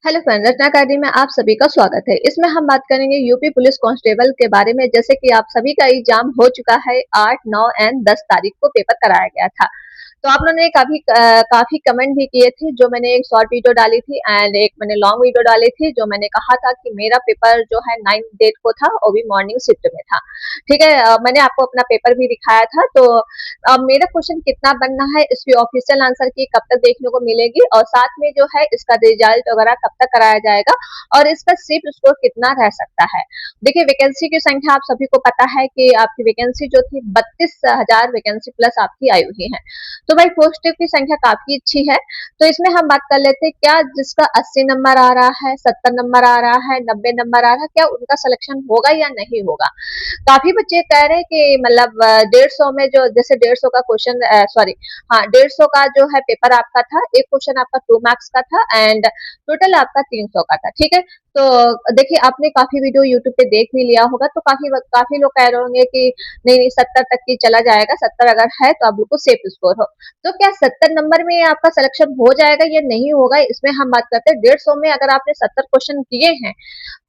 Hello friend, Ratna academy में आप सभी का स्वागत है। इसमें हम बात करेंगे यूपी पुलिस कांस्टेबल के बारे में। जैसे कि आप सभी का एग्जाम हो चुका है, 8, 9 एंड 10 तारीख को पेपर कराया गया था। तो आप लोगों ने काफी कमेंट भी किए थे। जो मैंने एक शॉर्ट वीडियो डाली थी एंड एक मैंने लॉन्ग वीडियो डाली थी, जो मैंने कहा था कि मेरा पेपर जो है 9 डेट को था, वो भी मॉर्निंग शिफ्ट में था। ठीक है, मैंने आपको अपना पेपर भी दिखाया था। तो अब मेरा क्वेश्चन कितना बनना है, इसकी ऑफिशियल आंसर की कब तक देखने को मिलेगी, और साथ में जो है इसका रिजल्ट वगैरह कब तक कराया जाएगा, और इसका सिर्फ स्कोर कितना रह सकता है। देखिए, वैकेंसी की संख्या आप सभी को पता है कि आपकी वैकेंसी जो थी 32,000 वैकेंसी प्लस आपकी आई हुई है। तो भाई पोस्ट की संख्या काफी अच्छी है। तो इसमें हम बात कर लेते हैं, क्या जिसका 80 नंबर आ रहा है, 70 नंबर आ रहा है, 90 नंबर आ रहा है, क्या उनका सिलेक्शन होगा या नहीं होगा। काफी बच्चे कह रहे हैं कि मतलब 150 में जो जैसे 150 का क्वेश्चन, सॉरी, हाँ, 150 का जो है पेपर आपका था। एक क्वेश्चन आपका 2 मार्क्स का था एंड टोटल आपका 300 का था। ठीक है, तो देखिए, आपने काफी वीडियो यूट्यूब पे देख भी लिया होगा, तो काफी लोग कह रहे होंगे कि नहीं नहीं, 70 तक की चला जाएगा, 70 अगर है तो आप लोग को सेफ स्कोर हो। तो क्या 70 नंबर में आपका सिलेक्शन हो जाएगा या नहीं होगा, इसमें हम बात करते हैं। 150 में अगर आपने 70 क्वेश्चन किए हैं,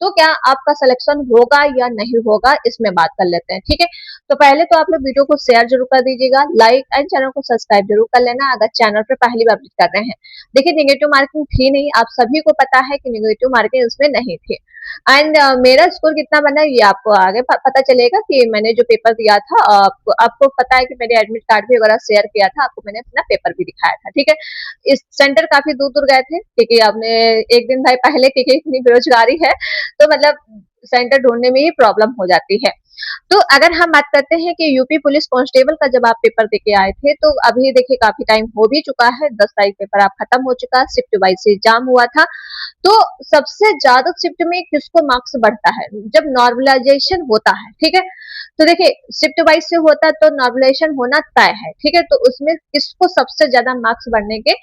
तो क्या आपका सिलेक्शन होगा या नहीं होगा, इसमें बात कर लेते हैं। ठीक है, तो पहले तो आप लोग वीडियो को शेयर जरूर कर दीजिएगा, लाइक एंड चैनल को सब्सक्राइब जरूर कर लेना अगर चैनल पर पहली बार विजिट कर रहे हैं। देखिए, नेगेटिव मार्किंग थी नहीं, आप सभी को पता है कि नेगेटिव मार्किंग इसमें नहीं थी। एंड मेरा स्कोर कितना बना है, ये आपको आगे पता चलेगा कि मैंने जो पेपर दिया था। आपको पता है कि मैंने एडमिट कार्ड भी वगैरह शेयर किया था, आपको मैंने अपना पेपर भी दिखाया था। ठीक है, इस सेंटर काफी दूर दूर गए थे, क्योंकि आपने एक दिन भाई पहले, क्योंकि इतनी बेरोजगारी है, तो मतलब सेंटर ढूंढने में ही प्रॉब्लम हो जाती है। तो अगर हम बात करते हैं कि यूपी पुलिस कांस्टेबल का जब आप पेपर देके आए थे, तो अभी देखिए काफी टाइम हो भी चुका है। 10 तारीख पेपर आप खत्म हो चुका है, शिफ्ट वाइज से एग्जाम हुआ था। तो सबसे ज्यादा शिफ्ट में किसको मार्क्स बढ़ता है, जब नॉर्मलाइजेशन होता है। ठीक है, तो देखिए, शिफ्ट वाइज से होता है तो नॉर्मलाइजेशन होना तय है। ठीक है, तो उसमें किसको सबसे ज्यादा मार्क्स बढ़ने के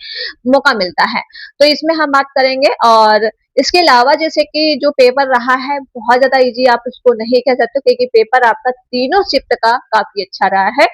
मौका मिलता है, तो इसमें हम बात करेंगे। और इसके अलावा जैसे कि जो पेपर रहा है बहुत ज्यादा इजी, आप उसको नहीं कह सकते, क्योंकि पेपर आपका तीनों शिफ्ट का काफी अच्छा रहा है।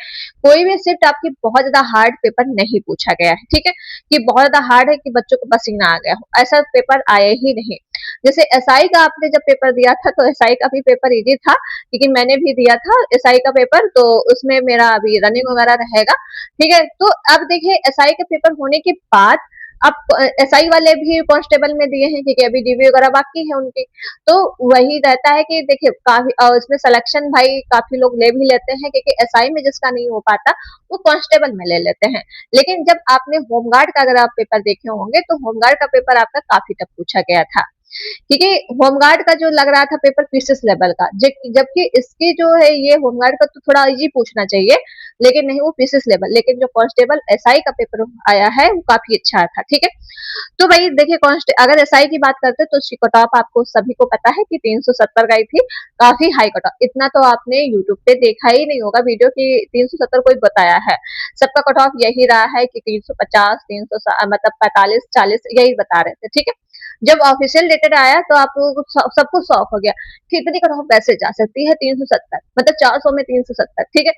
कोई भी शिफ्ट आपकी बहुत ज्यादा हार्ड पेपर नहीं पूछा गया है। ठीक है, कि बहुत ज्यादा हार्ड है कि बच्चों को पसीना आ गया हो, ऐसा पेपर आया ही नहीं। जैसे एसआई का आपने जब पेपर दिया था, तो एसआई का भी पेपर इजी था, लेकिन मैंने भी दिया था एसआई का पेपर, तो उसमें मेरा अभी रनिंग वगैरह रहेगा। ठीक है, तो अब देखिए, एसआई का पेपर होने के बाद अब एसआई वाले भी कांस्टेबल में दिए हैं, क्योंकि अभी डीबी वगैरह बाकी है उनकी। तो वही रहता है कि देखिए, काफी इसमें सिलेक्शन भाई काफी लोग ले भी लेते हैं, क्योंकि एसआई में जिसका नहीं हो पाता वो कांस्टेबल में ले लेते हैं। लेकिन जब आपने होमगार्ड का अगर आप पेपर देखे होंगे, तो होमगार्ड का पेपर आपका काफी टफ पूछा गया था, क्योंकि होमगार्ड का जो लग रहा था पेपर पीसीएस लेवल का, जबकि इसकी जो है ये होमगार्ड का तो थोड़ा इजी पूछना चाहिए, लेकिन नहीं, वो पीसीएस लेवल। लेकिन जो कांस्टेबल एसआई का पेपर आया है वो काफी अच्छा था। ठीक है, तो भाई देखिए, अगर एसआई की बात करते हैं तो उसकी कट ऑफ आपको सभी को पता है कि 370 गई थी। काफी हाई कट ऑफ, इतना तो आपने यूट्यूब पे देखा ही नहीं होगा वीडियो की 370 कोई बताया है। सबका कट ऑफ यही रहा है कि 350, 300, मतलब 45, 40 यही बता रहे थे। ठीक है, जब ऑफिशियल डेटेड आया तो आप लोगों को सबको शौक हो गया कि इतनी कट ऑफ कैसे जा सकती है 370, मतलब 400 में 370। ठीक है,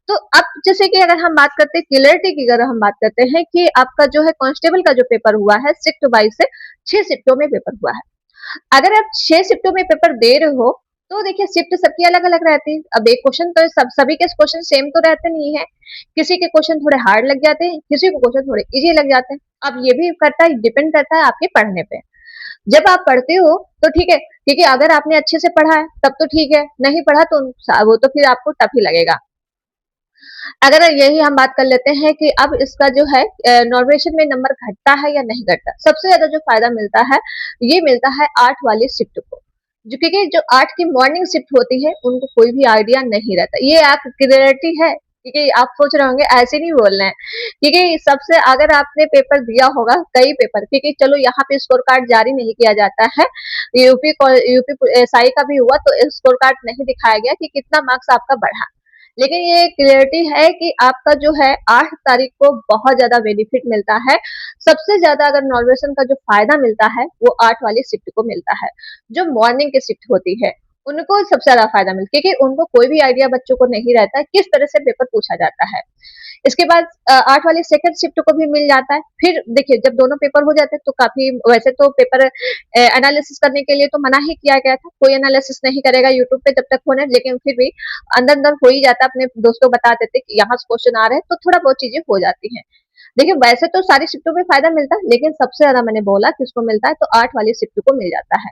तो अब जैसे कि अगर हम बात करते हैं क्लियरिटी की, अगर हम बात करते हैं कि आपका जो है कांस्टेबल का जो पेपर हुआ है शिफ्ट वाइज से 6 शिफ्टों में पेपर हुआ है। अगर आप 6 शिफ्टों में पेपर दे रहे हो, तो देखिए शिफ्ट सबकी अलग अलग रहती है। अब एक क्वेश्चन तो सभी के क्वेश्चन सेम तो रहते नहीं है, किसी के क्वेश्चन थोड़े हार्ड लग जाते हैं, किसी को क्वेश्चन थोड़े इजी लग जाते हैं। अब ये भी करता है, डिपेंड करता है आपके पढ़ने पे। जब आप पढ़ते हो तो ठीक है, क्योंकि अगर आपने अच्छे से पढ़ा है तब तो ठीक है, नहीं पढ़ा तो वो तो फिर आपको टफ ही लगेगा। अगर यही हम बात कर लेते हैं कि अब इसका जो है नॉर्मेशन में नंबर घटता है या नहीं घटता, सबसे ज्यादा जो फायदा मिलता है ये मिलता है 8 वाली शिफ्ट को। जो क्योंकि जो 8 की मॉर्निंग शिफ्ट होती है उनको कोई भी आइडिया नहीं रहता। ये आप क्लियरिटी है, क्योंकि आप सोच रहे होंगे ऐसे नहीं बोल रहे हैं, क्योंकि सबसे अगर आपने पेपर दिया होगा कई पेपर, क्योंकि चलो यहाँ पे स्कोर कार्ड जारी नहीं किया जाता है, यूपी यूपी एसआई का भी हुआ तो स्कोर कार्ड नहीं दिखाया गया कि कितना मार्क्स आपका बढ़ा। लेकिन ये क्लियरिटी है कि आपका जो है 8 तारीख को बहुत ज्यादा बेनिफिट मिलता है। सबसे ज्यादा अगर नॉर्वेशन का जो फायदा मिलता है वो 8 वाली शिफ्ट को मिलता है, जो मॉर्निंग की शिफ्ट होती है। उनको सबसे ज्यादा फायदा मिलता है, क्योंकि उनको कोई भी आइडिया बच्चों को नहीं रहता है किस तरह से पेपर पूछा जाता है। इसके बाद 8 वाली सेकंड शिफ्ट को भी मिल जाता है। फिर देखिए जब दोनों पेपर हो जाते हैं तो काफी, वैसे तो पेपर एनालिसिस करने के लिए तो मना ही किया गया था, कोई एनालिसिस नहीं करेगा यूट्यूब पे जब तक होने, लेकिन फिर भी अंदर अंदर हो ही जाता है, अपने दोस्तों को बता देते कि यहाँ से क्वेश्चन आ रहे हैं, तो थोड़ा बहुत चीजें हो जाती हैं। देखिए वैसे तो सारी शिफ्टों में फायदा मिलता है, लेकिन सबसे ज्यादा मैंने बोला किसको मिलता है, तो 8 वाली शिफ्ट को मिल जाता है।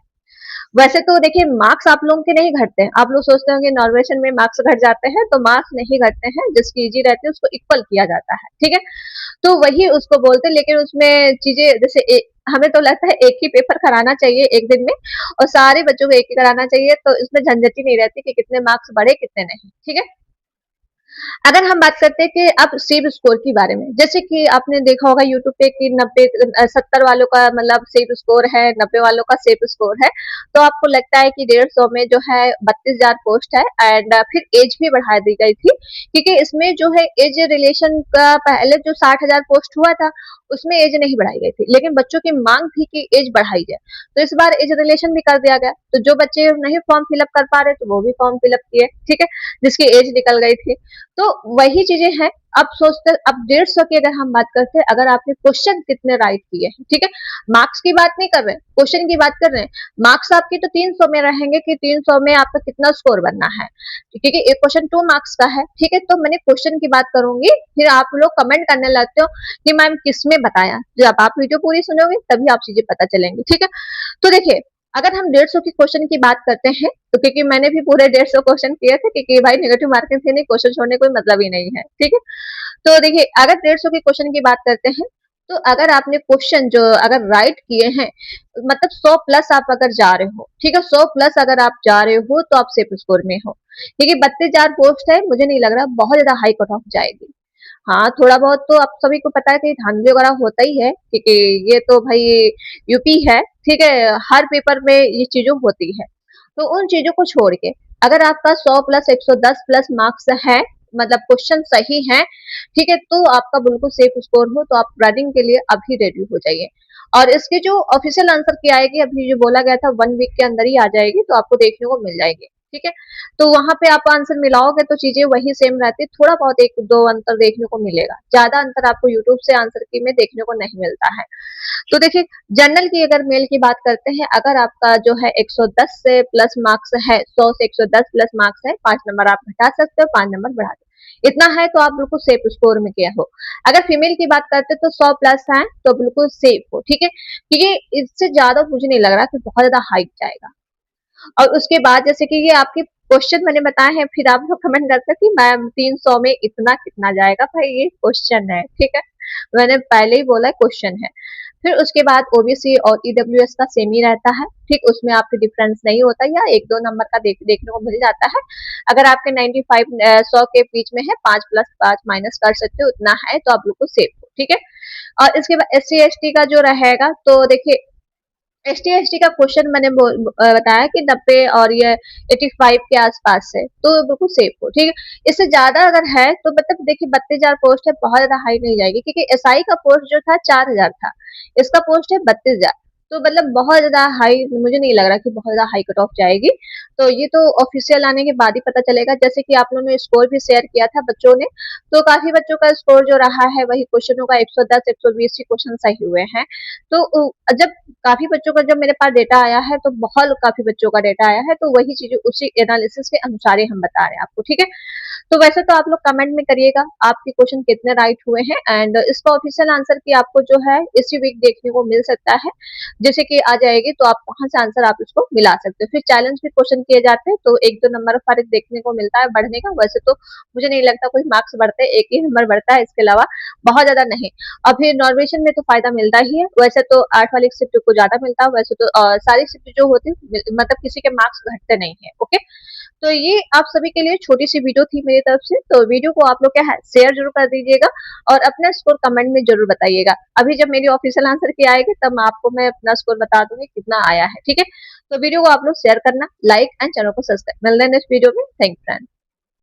वैसे तो देखिए मार्क्स आप लोगों के नहीं घटते हैं, आप लोग सोचते होंगे नॉर्वेशन में मार्क्स घट जाते हैं, तो मार्क्स नहीं घटते हैं, जिसकी इजी रहती है उसको इक्वल किया जाता है, ठीक है। तो वही उसको बोलते हैं, लेकिन उसमें चीजें जैसे हमें तो लगता है एक ही पेपर कराना चाहिए एक दिन में, और सारे बच्चों को एक ही कराना चाहिए, तो इसमें झंझट ही नहीं रहती कि कितने मार्क्स बढ़े कितने नहीं, ठीक है। अगर हम बात करते हैं कि अब सेव स्कोर के बारे में, जैसे कि आपने देखा होगा यूट्यूब पे कि 70 वालों का मतलब सेव स्कोर है, 90 वालों का सेव स्कोर है, तो आपको लगता है कि 150 में जो है 32,000 पोस्ट है, एंड फिर एज भी बढ़ा दी गई थी, क्योंकि इसमें जो है एज रिलेशन का पहले जो 60,000 पोस्ट हुआ था उसमें एज नहीं बढ़ाई गई थी, लेकिन बच्चों की मांग थी कि एज बढ़ाई जाए, तो इस बार एज रिलेशन भी कर दिया गया, तो जो बच्चे नहीं फॉर्म फिलअप कर पा रहे तो वो भी फॉर्म फिलअप किए, ठीक है, जिसकी एज निकल गई थी। तो वही चीजें हैं। अब सोचते, अब 150 की अगर हम बात करते हैं, अगर आपने क्वेश्चन कितने राइट किए हैं, ठीक है, मार्क्स की बात नहीं कर रहे हैं, क्वेश्चन की बात कर रहे हैं। मार्क्स आपके तो 300 में रहेंगे कि 300 में आपका कितना स्कोर बनना है, क्योंकि एक क्वेश्चन 2 मार्क्स का है, ठीक है, तो मैंने क्वेश्चन की बात करूंगी, फिर आप लोग कमेंट करने लगते हो कि मैम किसमें बताया, जब आप वीडियो पूरी सुनोगे तभी आप चीजें पता चलेंगी, ठीक है। तो देखिए अगर हम 150 की क्वेश्चन की बात करते हैं, तो क्योंकि मैंने भी पूरे 150 क्वेश्चन किए थे, क्योंकि भाई नेगेटिव मार्किंग से नहीं, क्वेश्चन छोड़ने कोई मतलब ही नहीं है, ठीक है। तो देखिए अगर 150 के क्वेश्चन की बात करते हैं, तो अगर आपने क्वेश्चन जो अगर राइट किए हैं, मतलब 100 प्लस आप अगर जा रहे हो, ठीक है, 100 प्लस अगर आप जा रहे हो तो आप सेफ स्कोर में हो, क्योंकि 32,000 पोस्ट है, मुझे नहीं लग रहा बहुत ज्यादा हाई कट ऑफ जाएगी। हाँ थोड़ा बहुत तो आप सभी को पता है कि धांधली वगैरह होता ही है, क्योंकि ये तो भाई यूपी है, ठीक है, हर पेपर में ये चीजों होती है। तो उन चीजों को छोड़ के अगर आपका 100 प्लस 110 प्लस मार्क्स है, मतलब क्वेश्चन सही है, ठीक है, तो आपका बिल्कुल सेफ स्कोर हो, तो आप रनिंग के लिए अभी रेडी हो जाइए। और इसकी जो ऑफिशियल आंसर की आएगी, अभी जो बोला गया था 1 वीक के अंदर ही आ जाएगी, तो आपको देखने को मिल जाएगी, ठीक है। तो वहां पे आप आंसर मिलाओगे तो चीजें वही सेम रहती है, थोड़ा बहुत एक दो अंतर देखने को मिलेगा, ज्यादा अंतर आपको यूट्यूब से आंसर की में देखने को नहीं मिलता है। तो देखिए जनरल की अगर मेल की बात करते हैं, अगर आपका जो है 110 से प्लस मार्क्स है, 100 से 110 प्लस मार्क्स है, 5 नंबर आप घटा सकते हो, 5 नंबर बढ़ा सकते हो, इतना है तो आप बिल्कुल सेफ स्कोर में गया हो। अगर फीमेल की बात करते हैं तो 100 प्लस है तो बिल्कुल सेफ हो, ठीक है, क्योंकि इससे ज्यादा मुझे नहीं लग रहा कि बहुत ज्यादा हाइट जाएगा। और उसके बाद जैसे कि ये आपके क्वेश्चन मैंने बताए हैं, फिर आप लोग कमेंट करते हैं कि मैम 300 में इतना कितना जाएगा, भाई ये क्वेश्चन है, ठीक है, मैंने पहले ही बोला क्वेश्चन है। फिर उसके बाद ओबीसी और ईडब्ल्यूएस का सेम ही रहता है, ठीक, उसमें आपके डिफरेंस नहीं होता, या 1-2 नंबर का देखने को मिल जाता है। अगर आपके 95 100 के बीच में है, 5 प्लस 5 माइनस कर सकते हो, उतना है तो आप बिल्कुल सेफ हो, ठीक है। और इसके बाद एस सी एस टी का जो रहेगा, तो देखिए एस टी एस टी का क्वेश्चन मैंने बताया कि 90 और ये 85 के आसपास है, तो बिल्कुल सेफ हो, ठीक है। इससे ज्यादा अगर है तो मतलब देखिए 32,000 पोस्ट है, बहुत ज्यादा हाई नहीं जाएगी, क्योंकि एसआई का पोस्ट जो था 4,000 था, इसका पोस्ट है 32,000, तो मतलब बहुत ज्यादा हाई मुझे नहीं लग रहा कि बहुत ज्यादा हाई कट ऑफ जाएगी। तो ये तो ऑफिशियल आने के बाद ही पता चलेगा। जैसे कि आप लोगों ने स्कोर भी शेयर किया था बच्चों ने, तो काफी बच्चों का स्कोर जो रहा है वही क्वेश्चनों का 110 120 क्वेश्चन सही हुए हैं। तो जब काफी बच्चों का जब मेरे पास डेटा आया है, तो बहुत काफी बच्चों का डेटा आया है, तो वही चीजें उसी एनालिसिस के अनुसार ही हम बता रहे हैं आपको, ठीक है। तो वैसे तो आप लोग कमेंट में करिएगा आपके क्वेश्चन कितने राइट हुए हैं, एंड इसका ऑफिशियल आंसर की आपको जो है इसी वीक देखने को मिल सकता है, जैसे कि आ जाएगी तो आप वहां से आंसर आप इसको मिला सकते हो। फिर चैलेंज भी क्वेश्चन किए जाते हैं, तो 1-2 नंबर फर्क देखने को मिलता है बढ़ने का, वैसे तो मुझे नहीं लगता कोई मार्क्स बढ़ते हैं, एक ही नंबर बढ़ता है, इसके अलावा बहुत ज्यादा नहीं। और फिर नॉर्वेशन में तो फायदा मिलता ही है, वैसे तो 8 वाली शिफ्ट को ज्यादा मिलता है, वैसे तो सारी शिफ्ट जो होती है मतलब किसी के मार्क्स घटते नहीं है, ओके। तो ये आप सभी के लिए छोटी सी वीडियो थी मेरी तरफ से, तो वीडियो को आप लोग क्या है शेयर जरूर कर दीजिएगा, और अपना स्कोर कमेंट में जरूर बताइएगा। अभी जब मेरी ऑफिशियल आंसर की आएगी तब आपको मैं अपना स्कोर बता दूंगी कितना आया है, ठीक है। तो वीडियो को आप लोग शेयर करना, लाइक एंड चैनल को सब्सक्राइब। मिलते हैं नेक्स्ट वीडियो में, थैंक यू फ्रेंड।